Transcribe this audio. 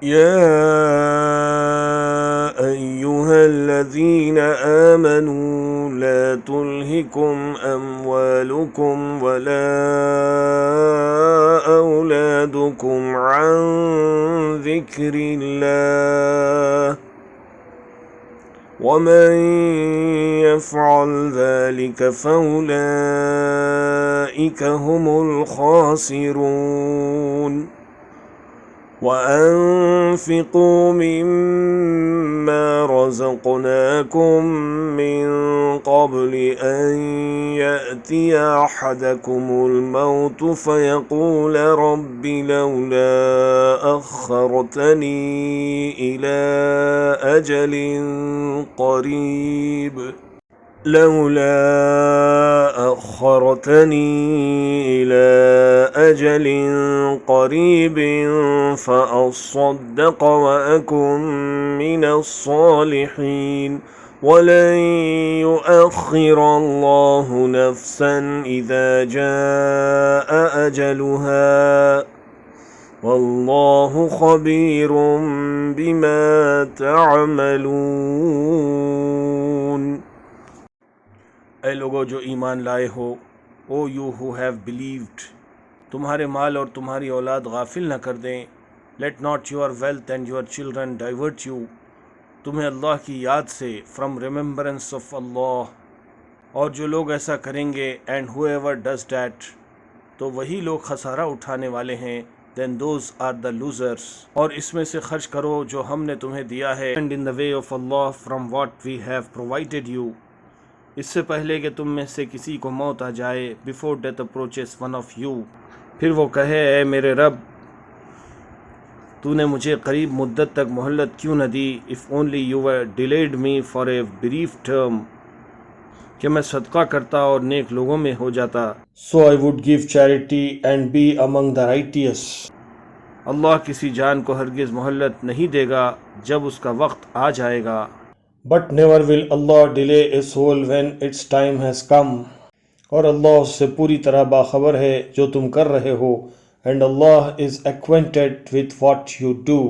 يا أيها الذين آمنوا لا تلهكم أموالكم ولا أولادكم عن ذكر الله ومن يفعل ذلك فأولئك هم الخاسرون وأنفقوا مما رزقناكم من قبل أن يأتي أحدكم الموت فيقول رب لولا أخرتني إلى أجل قريب فأصدق وأكن من الصالحين ولن يؤخر الله نفسا إذا جاء أجلها واللہ خبیر بما تعملون۔ اے لوگو جو ایمان لائے ہو، او یو ہو ہیو بلیوڈ، تمہارے مال اور تمہاری اولاد غافل نہ کر دیں۔ Late not your wealth and your children divert you, تمہیں اللہ کی یاد سے، فرام ریممبرنس آف اللہ۔ اور جو لوگ ایسا کریں گے، and who ever does that, تو وہی لوگ خسارہ اٹھانے والے ہیں، then those are the losers۔ اور اس میں سے خرچ کرو جو ہم نے تمہیں دیا ہے، and in the way of Allah from what we have provided you، اس سے پہلے کہ تم میں سے کسی کو موت آ جائے، before death approaches one of you، پھر وہ کہے اے میرے رب، تو نے مجھے قریب مدت تک مہلت کیوں نہ دی، if only you were delayed me for a brief term، کہ میں صدقہ کرتا اور نیک لوگوں میں ہو جاتا، so I would give charity and be among the righteous۔ اللہ کسی جان کو ہرگز مہلت نہیں دے گا جب اس کا وقت آ جائے گا، but never will Allah delay a soul when its time has come۔ اور اللہ اس سے پوری طرح باخبر ہے جو تم کر رہے ہو، and Allah is acquainted with what you do۔